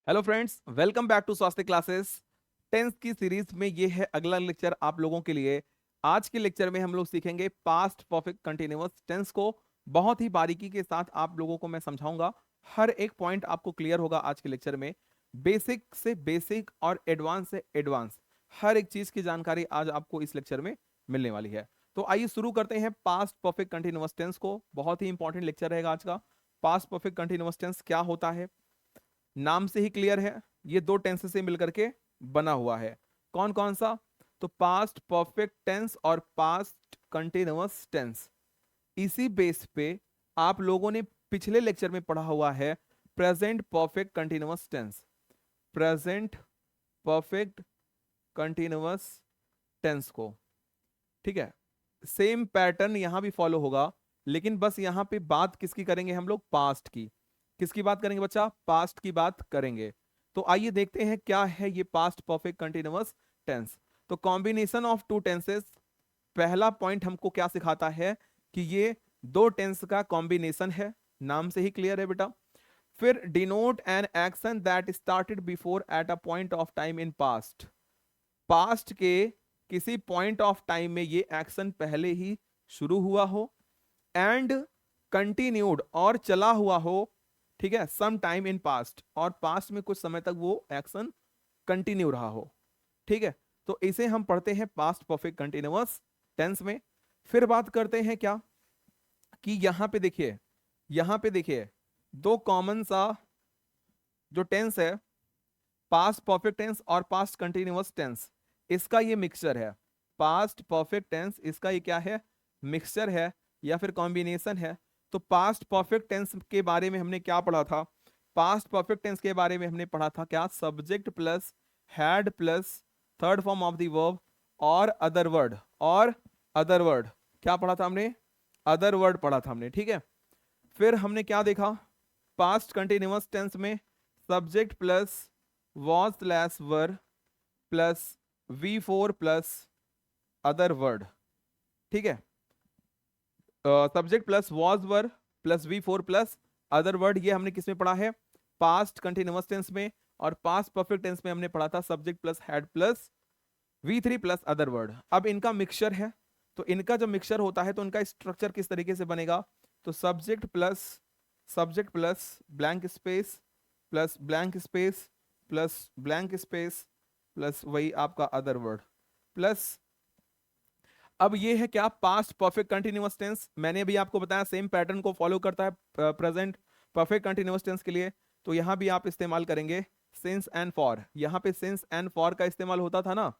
Hello friends, welcome back to Swasthya classes. Tense की series में ये है अगला लेक्चर आप लोगों के लिए। आज के लेक्चर में हम लोग सीखेंगे पास्ट परफेक्ट कंटिन्यूअस टेंस को। बहुत ही बारीकी के साथ आप लोगों को मैं समझाऊंगा। हर एक पॉइंट आपको क्लियर होगा आज के लेक्चर में। बेसिक से बेसिक और एडवांस से एडवांस हर एक चीज की जानकारी आज आपको इस लेक्चर में मिलने वाली है। तो आइए शुरू करते हैं पास्ट परफेक्ट कंटिन्यूअस टेंस को। बहुत ही इंपॉर्टेंट लेक्चर रहेगा आज का। पास्ट परफेक्ट कंटिन्यूअस टेंस क्या होता है, नाम से ही क्लियर है। ये दो टेंस से मिलकर के बना हुआ है। कौन कौन सा? तो पास्ट परफेक्ट टेंस और पास्ट कंटिन्यूअस टेंस। इसी बेस पे आप लोगों ने पिछले लेक्चर में पढ़ा हुआ है present perfect continuous tense. Present perfect continuous tense को, ठीक है, सेम पैटर्न यहां भी फॉलो होगा। लेकिन बस यहां पे बात किसकी करेंगे हम लोग? पास्ट की। किसकी बात करेंगे बच्चा? पास्ट की बात करेंगे। तो आइए देखते हैं क्या है ये पास्ट परफेक्ट कंटिन्यूअस टेंस। तो कॉम्बिनेशन ऑफ टू टेंसेस, पहला पॉइंट हमको क्या सिखाता है कि ये दो टेंस का कॉम्बिनेशन है। नाम से ही क्लियर है बेटा। फिर denote an action that started before at a point of time in past. Past के किसी पॉइंट ऑफ टाइम में ये एक्शन पहले ही शुरू हुआ हो, एंड कंटिन्यूड और चला हुआ हो, ठीक है, सम टाइम इन पास्ट, और पास्ट में कुछ समय तक वो एक्शन कंटिन्यू रहा हो। ठीक है, तो इसे हम पढ़ते हैं पास्ट परफेक्ट कंटिन्यूअस टेंस में। फिर बात करते हैं क्या कि यहां पे देखिए दो कॉमन सा जो टेंस है, पास्ट परफेक्ट टेंस और पास्ट कंटिन्यूअस टेंस, इसका ये मिक्सचर है। पास्ट परफेक्ट टेंस इसका ये क्या है? मिक्सचर है या फिर कॉम्बिनेशन है। तो पास्ट परफेक्ट टेंस के बारे में हमने क्या पढ़ा था? पास्ट परफेक्ट टेंस के बारे में हमने पढ़ा था क्या? Subject plus had plus third form of the verb और अदर वर्ड। और अदर वर्ड क्या पढ़ा था हमने? अदर वर्ड पढ़ा था हमने, ठीक है। फिर हमने क्या देखा? पास्ट कंटिन्यूअस टेंस में subject plus was slash were plus V4 plus other word, ठीक है। Subject plus was were plus V4 plus other word, ये हमने किस में पढ़ा है? पास्ट कंटिन्यूअस टेंस में। और पास्ट परफेक्ट टेंस में हमने पढ़ा था subject plus had plus V3 plus other word. अब इनका मिक्सचर है, तो इनका जब मिक्सचर होता है तो इनका स्ट्रक्चर किस तरीके से बनेगा? तो subject plus blank space plus blank space plus blank space plus वही आपका अदर वर्ड प्लस। अब ये है क्या? Past perfect continuous tense. मैंने अभी आपको बताया सेम पैटर्न को फॉलो करता है प्रेजेंट परफेक्ट कंटिन्यूअस टेंस के लिए। तो यहां भी आप इस्तेमाल करेंगे सिंस एंड फॉर। यहां पे सिंस एंड फॉर का इस्तेमाल होता था ना।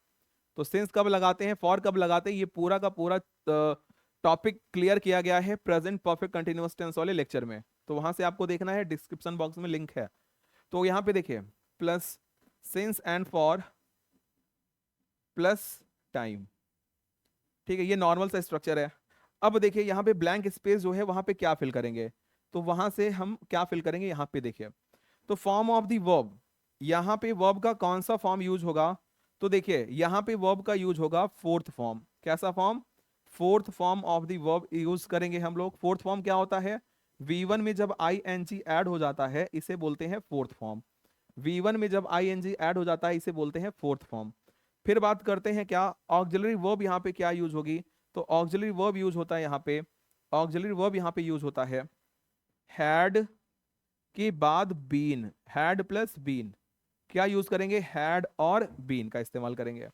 तो सिंस कब लगाते हैं, फॉर कब लगाते हैं, ये पूरा का पूरा टॉपिक क्लियर किया गया है प्रेजेंट परफेक्ट कंटिन्यूअस टेंस वाले लेक्चर में। तो वहां से आपको देखना है, डिस्क्रिप्शन बॉक्स में लिंक है। तो यहां पे देखिए plus since and for plus time, ठीक है, ये नॉर्मल सा स्ट्रक्चर है। अब देखिए यहाँ पे ब्लैंक स्पेस जो है वहां पे क्या फिल करेंगे? तो वहां से हम क्या फिल करेंगे? यहाँ पे देखिए, तो फॉर्म ऑफ द वर्ब, यहाँ पे वर्ब का कौन सा फॉर्म यूज होगा? तो देखिए यहाँ पे वर्ब का यूज होगा फोर्थ फॉर्म। कैसा form? Fourth form of the verb use करेंगे हम लोग। फोर्थ फॉर्म क्या होता है? V1 में जब ING ऐड हो जाता है इसे बोलते हैं फोर्थ फॉर्म। V1 में जब ING ऐड हो जाता है इसे बोलते हैं फोर्थ फॉर्म। फिर बात करते हैं क्या ऑक्सिलरी वर्ब यहाँ पे क्या यूज होगी? तो ऑक्सिलरी वर्ब यूज होता है यहाँ पे, ऑक्सिलरी वर्ब यहाँ पे यूज होता है हैड के बाद बीन। हैड प्लस बीन क्या यूज करेंगे? हैड और बीन का इस्तेमाल करेंगे।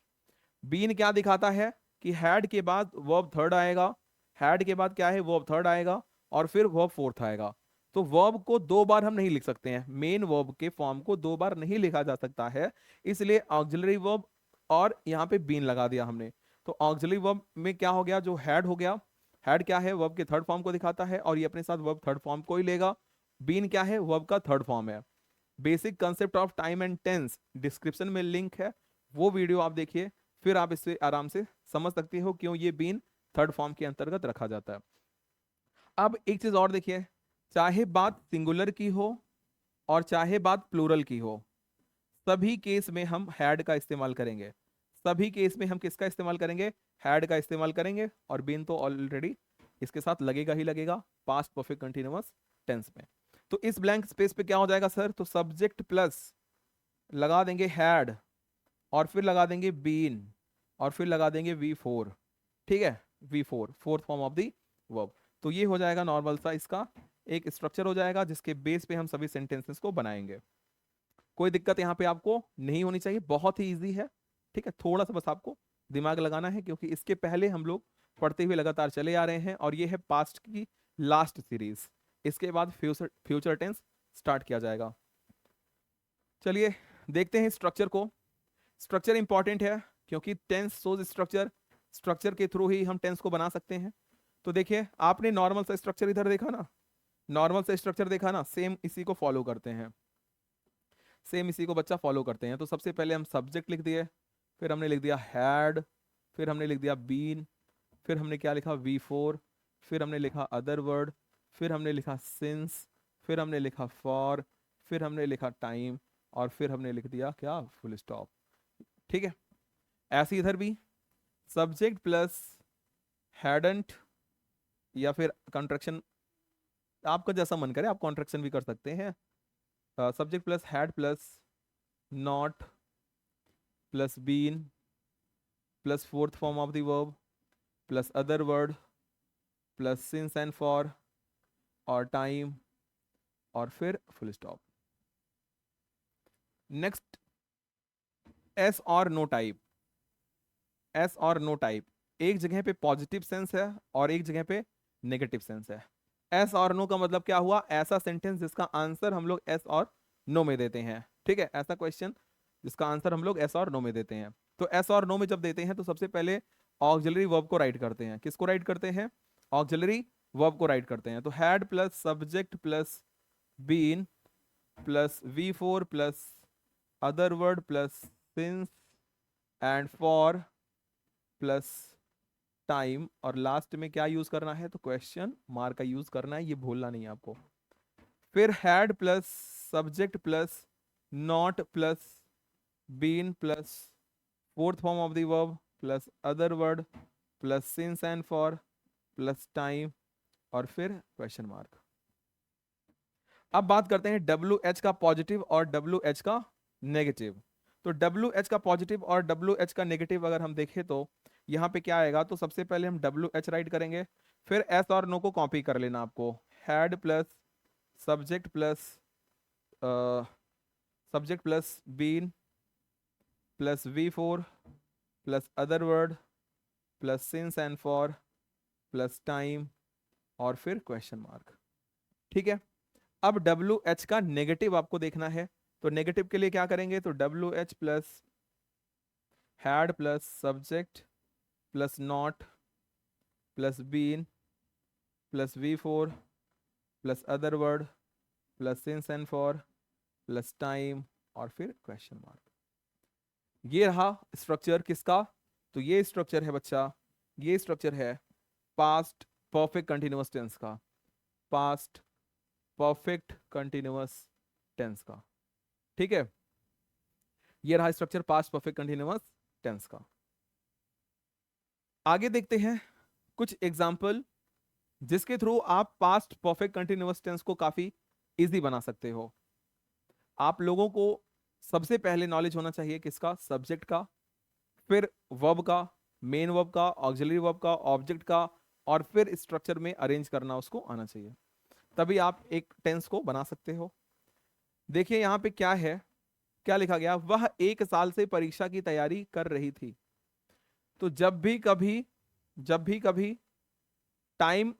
बीन क्या दिखाता है कि हैड के बाद वर्ब थर्ड आएगा, हैड के बाद क्या है? वर्ब थर्ड आएगा और फिर वर्ब फोर्थ आएगा। तो वर्ब को दो बार हम नहीं लिख सकते हैं, मेन वर्ब के फॉर्म को दो बार नहीं लिखा जा सकता है, इसलिए ऑक्सिलरी वर्ब और यहाँ पे बीन लगा दिया हमने। तो ऑक्सिलरी वर्ब में क्या हो गया? जो हैड हो गया, हैड क्या है? वर्ब के थर्ड फॉर्म को दिखाता है और ये अपने साथ वर्ब थर्ड फॉर्म को ही लेगा। बीन क्या है? वर्ब का थर्ड फॉर्म है। Basic concept of time and tense description में लिंक है, वो वीडियो आप देखिए, फिर आप इससे आराम से समझ सकते हो क्यों ये बीन थर्ड फॉर्म के अंतर्गत रखा जाता है। अब एक चीज और देखिए, चाहे बात सिंगुलर की हो और चाहे बात प्लूरल की हो, सभी केस में हम हैड का इस्तेमाल करेंगे। सभी केस में हम किसका इस्तेमाल करेंगे? हैड का इस्तेमाल करेंगे। और बीन तो ऑलरेडी इसके साथ लगेगा ही लगेगा पास्ट परफेक्ट कंटिन्यूअस टेंस में। तो इस ब्लैंक स्पेस पे क्या हो जाएगा सर? तो सब्जेक्ट प्लस लगा देंगे हैड, और फिर लगा देंगे बीन, और फिर लगा देंगे V4। ठीक है, V4 fourth form of the verb. तो ये हो जाएगा नॉर्मल सा इसका एक स्ट्रक्चर हो जाएगा, जिसके बेस पे हम सभी सेंटेंसेस को बनाएंगे। कोई दिक्कत यहाँ पे आपको नहीं होनी चाहिए, बहुत ही इजी है। ठीक है, थोड़ा सा बस आपको दिमाग लगाना है, क्योंकि इसके पहले हम लोग पढ़ते हुए लगातार चले आ रहे हैं, और ये है पास्ट की लास्ट सीरीज। इसके बाद फ्यूचर फ्यूचर टेंस स्टार्ट किया जाएगा। चलिए देखते हैं स्ट्रक्चर को। स्ट्रक्चर इंपॉर्टेंट है, क्योंकि टेंस सोज स्ट्रक्चर, स्ट्रक्चर के थ्रू ही हम टेंस को बना सकते हैं। तो देखिए, आपने नॉर्मल सा स्ट्रक्चर इधर देखा ना, नॉर्मल सा स्ट्रक्चर देखा ना, सेम इसी को फॉलो करते हैं, सेम इसी को बच्चा फॉलो करते हैं। तो सबसे पहले हम सब्जेक्ट लिख दिए, फिर हमने लिख दिया हैड, फिर हमने लिख दिया बीन, फिर हमने क्या लिखा V4, फिर हमने लिखा अदर वर्ड, फिर हमने लिखा सिंस, फिर हमने लिखा फॉर, फिर हमने लिखा टाइम, और फिर हमने लिख दिया क्या, फुल स्टॉप। ठीक है, ऐसे इधर भी सब्जेक्ट प्लस हैडंट, या फिर कॉन्ट्रैक्शन, आपका जैसा मन करे आप कॉन्ट्रैक्शन भी कर सकते हैं। Subject plus had plus not plus been plus fourth form of the verb plus other word plus since and for और टाइम, और फिर फुल स्टॉप। नेक्स्ट, एस और नो टाइप। एस और नो टाइप, एक जगह पे पॉजिटिव सेंस है और एक जगह पे नेगेटिव सेंस है। एस और नो का मतलब क्या हुआ, ऐसा सेंटेंस जिसका आंसर हम लोग एस और नो में देते हैं। ठीक है, ऐसा क्वेश्चन जिसका आंसर हम लोग एस और नो में देते हैं। तो एस और नो में जब देते हैं तो सबसे पहले ऑक्सिलरी वर्ब को राइट करते हैं। किसको राइट करते हैं, ऑक्सिलरी वर्ब को राइट करते हैं। तो had plus subject plus been plus V4 plus other word plus since and for plus time, और लास्ट में क्या यूज करना है, तो क्वेश्चन मार्क का यूज करना है, ये भूलना नहीं है आपको। फिर had plus subject plus not plus been plus fourth form of the verb plus other word plus since and for plus time, और फिर क्वेश्चन मार्क। अब बात करते हैं WH का पॉजिटिव और WH का नेगेटिव। तो WH का पॉजिटिव और WH का नेगेटिव अगर हम देखें तो यहाँ पे क्या आएगा, तो सबसे पहले हम WH राइट करेंगे, फिर एस और नो को कॉपी कर लेना आपको। Had plus subject plus subject plus been plus V4 plus other word plus since and for plus time, और फिर क्वेश्चन मार्क। ठीक है, अब WH का नेगेटिव आपको देखना है। तो नेगेटिव के लिए क्या करेंगे, तो WH plus had plus subject plus not plus been plus V4 plus other word plus since and for plus time, और फिर क्वेश्चन मार्क। ये रहा स्ट्रक्चर किसका, तो ये स्ट्रक्चर है बच्चा, ये स्ट्रक्चर है पास्ट परफेक्ट कंटिन्यूअस टेंस का, पास्ट परफेक्ट कंटिन्यूअस टेंस का। ठीक है, ये रहा structure past perfect continuous tense का। आगे देखते हैं कुछ एग्जाम्पल जिसके थ्रू आप पास्ट परफेक्ट कंटिन्यूअस टेंस को काफी इजी बना सकते हो। आप लोगों को सबसे पहले नॉलेज होना चाहिए किसका, सब्जेक्ट का, फिर वर्ब का, मेन वर्ब का, ऑक्सिलरी वर्ब का, ऑब्जेक्ट का, और फिर स्ट्रक्चर में अरेंज करना उसको आना चाहिए, तभी आप एक टेंस को बना सकते हो। देखिए यहाँ पे क्या है, क्या लिखा गया, वह 1 साल से परीक्षा की तैयारी कर रही थी। तो जब भी कभी टाइम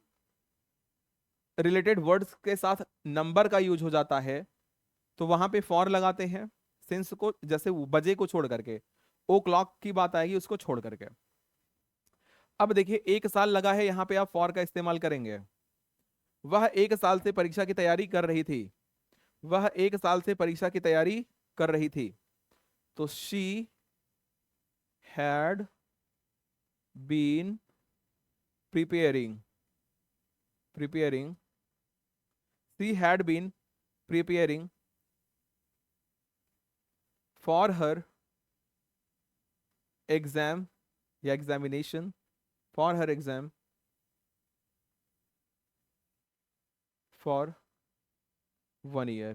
रिलेटेड वर्ड्स के साथ नंबर का यूज हो जाता है तो वहां पे फॉर लगाते हैं, सिंस को, जैसे बजे को छोड़ करके, ओ क्लॉक की बात आएगी उसको छोड़ करके। अब देखिए 1 साल लगा है, यहां पे आप फॉर का इस्तेमाल करेंगे। वह 1 साल से परीक्षा की तैयारी कर रही थी, वह 1 साल से परीक्षा की तैयारी कर रही थी। तो she had been preparing, preparing, she had been preparing for her exam या examination, for her exam for 1 year।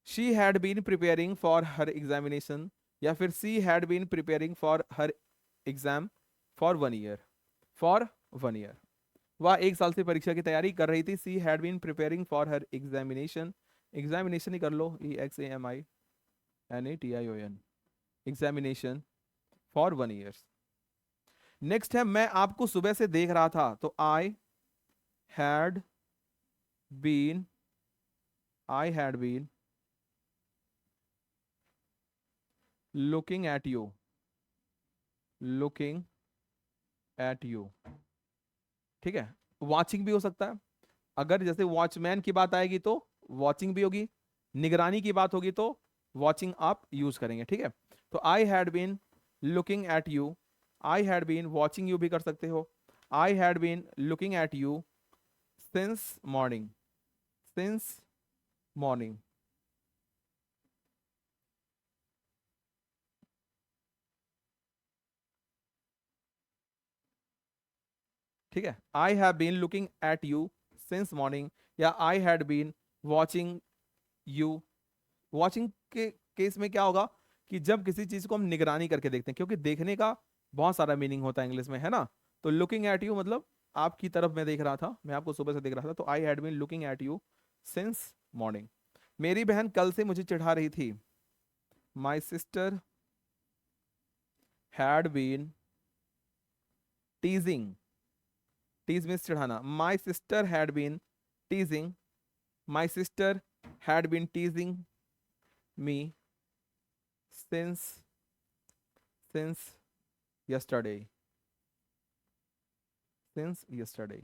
She had been preparing for her examination, या फिर she had been preparing for her exam for 1 year, for 1 year. वह 1 साल से परीक्षा की तैयारी कर रही थी। She had been preparing for her examination, examination ही कर लो, EXAMINATION, examination for 1 year. Next है, मैं आपको सुबह से देख रहा था, तो had been I had been looking at you, looking at you. ठीक है, वॉचिंग भी हो सकता है। अगर जैसे वॉचमैन की बात आएगी तो वॉचिंग भी होगी, निगरानी की बात होगी तो वॉचिंग आप यूज करेंगे। ठीक है, तो I had been looking at you, I had been watching you भी कर सकते हो। I had been looking at you since morning, since morning. ठीक है, I have been looking at you since morning, या I had been watching you. Watching के case में क्या होगा कि जब किसी चीज को हम निगरानी करके देखते हैं, क्योंकि देखने का बहुत सारा मीनिंग होता है इंग्लिश में, है ना। तो लुकिंग एट यू मतलब आपकी तरफ मैं देख रहा था, मैं आपको सुबह से देख रहा था, तो I had been looking at you since morning. मेरी बहन कल से मुझे चिढ़ा रही थी, my sister had been teasing, tease means चिढ़ाना, my sister had been teasing, my sister had been teasing me since since yesterday, since yesterday.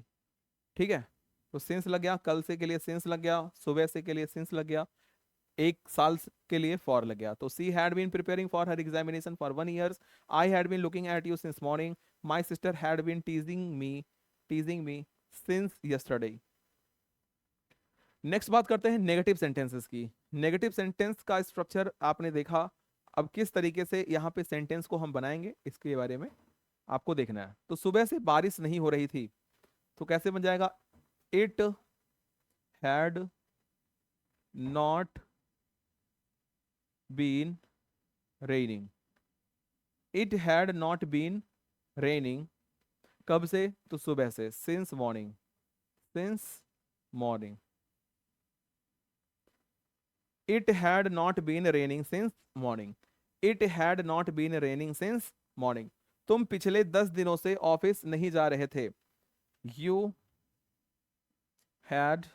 ठीक है, तो सिंस लग गया, कल से के लिए सिंस लग गया, सुबह से के लिए सिंस लग गया, 1 साल के लिए फॉर लग गया। तो she had been preparing for her examination for 1 year, I had been looking at you since morning, my sister had been teasing me since yesterday. Next बात करते हैं नेगेटिव सेंटेंसेस की। नेगेटिव सेंटेंस का structure आपने देखा, अब किस तरीके से यहाँ पे सेंटेंस को हम बनाएंगे इसके बारे में आपको देखना है। तो सुबह से बारिश नहीं हो रही थी, तो कैसे बन जाएगा, it had not been raining, it had not been raining. कब से, तो सुबह से, since morning, since morning. It had not been raining since morning, it had not been raining since morning. तुम पिछले 10 दिनों से ऑफिस नहीं जा रहे थे, you had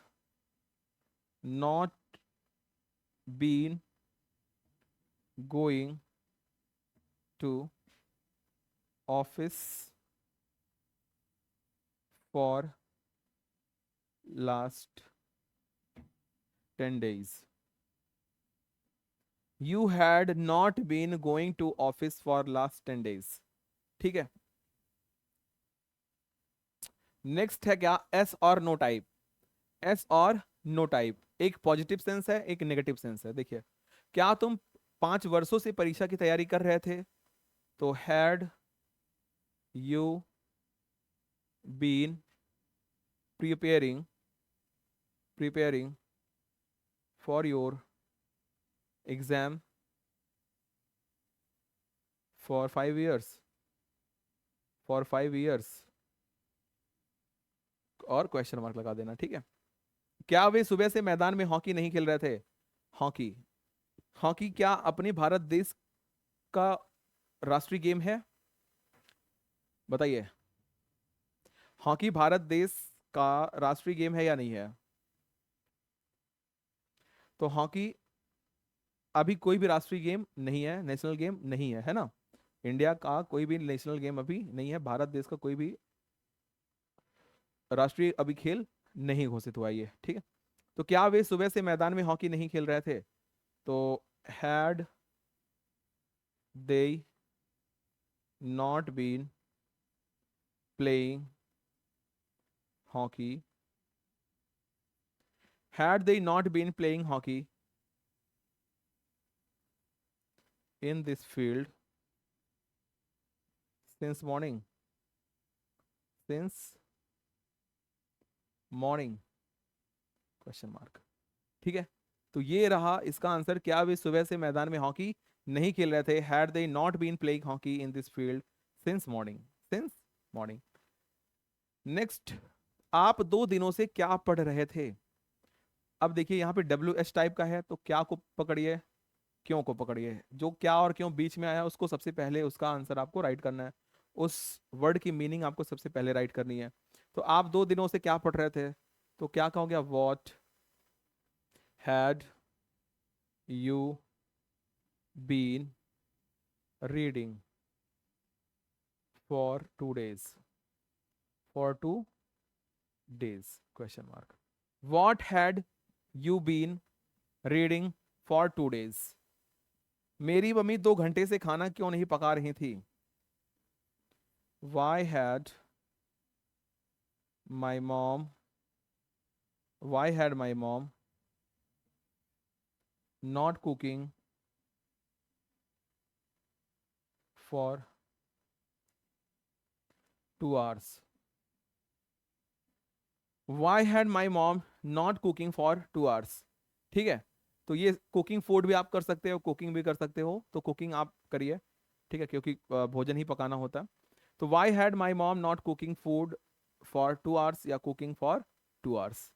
not been going to office for last 10 days, you had not been going to office for last 10 days। ठीक है, नेक्स्ट है क्या, एस और नो टाइप। एस और नो टाइप, एक पॉजिटिव सेंस है, एक नेगेटिव सेंस है। देखिए, क्या तुम 5 वर्षों से परीक्षा की तैयारी कर रहे थे, तो had you been preparing preparing for your exam for 5 years, for 5 years, और क्वेश्चन मार्क लगा देना। ठीक है, क्या वे सुबह से मैदान में हॉकी नहीं खेल रहे थे। हॉकी, हॉकी क्या अपने भारत देश का राष्ट्रीय गेम है, बताइए। हॉकी भारत देश का राष्ट्रीय गेम है या नहीं है। तो हॉकी अभी कोई भी राष्ट्रीय गेम नहीं है, नेशनल गेम नहीं है, है ना। इंडिया का कोई भी नेशनल गेम अभी नहीं है, भारत देश का कोई भी राष्ट्रीय अभी खेल नहीं घोषित हुआ ये। ठीक है, तो क्या वे सुबह से मैदान में हॉकी नहीं खेल रहे थे, तो had they not been playing hockey, had they not been playing hockey in this field since morning, since morning, question mark. ठीक है, तो ये रहा इसका आंसर। क्या वे सुबह से मैदान में हॉकी नहीं खेल रहे थे? Had they not been playing hockey in this field since morning? Since morning. Next, आप 2 दिनों से क्या पढ़ रहे थे? अब देखिए यहाँ पे डब्ल्यू एच टाइप का है, तो क्या को पकड़िए, क्यों को पकड़िए। जो क्या और क्यों बीच में आया उसको सबसे पहले उसका आंसर आपको राइट करना है, उस वर्ड की मीनिंग आपको सबसे पहले राइट करनी है। तो आप 2 दिनों से क्या पढ़ रहे थे, तो क्या कहोगे? What had you been reading for 2 days? For 2 days question mark. What had you been reading for 2 days? मेरी मम्मी 2 घंटे से खाना क्यों नहीं पका रही थी? Why had my mom why had my mom not cooking for 2 hours? Why had my mom not cooking for 2 hours? ठीक है, तो ये कुकिंग फूड भी आप कर सकते हो, कुकिंग भी कर सकते हो, तो कुकिंग आप करिए, ठीक है, क्योंकि भोजन ही पकाना होता है। तो why had my mom not cooking food for 2 hours या कुकिंग फॉर 2 hours।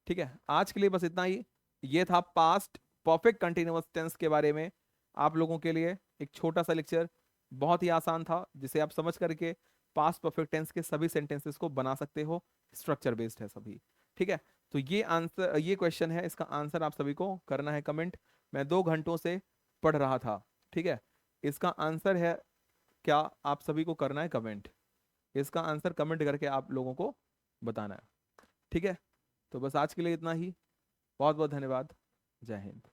ठीक है, आज के लिए बस इतना ही। ये था पास्ट परफेक्ट कंटिन्यूअस टेंस के बारे में आप लोगों के लिए एक छोटा सा लेक्चर। बहुत ही आसान था, जिसे आप समझ करके पास्ट परफेक्ट टेंस के सभी सेंटेंसेस को बना सकते हो। स्ट्रक्चर बेस्ड है सभी। ठीक है, तो ये आंसर, ये क्वेश्चन है, इसका आंसर आप सभी को करना है कमेंट। मैं 2 घंटों से पढ़ रहा था। ठीक है, इसका आंसर है क्या, आप सभी को करना है कमेंट। इसका आंसर कमेंट करके आप लोगों को बताना है। ठीक है, तो बस आज के लिए इतना ही। बहुत बहुत धन्यवाद। जय हिंद।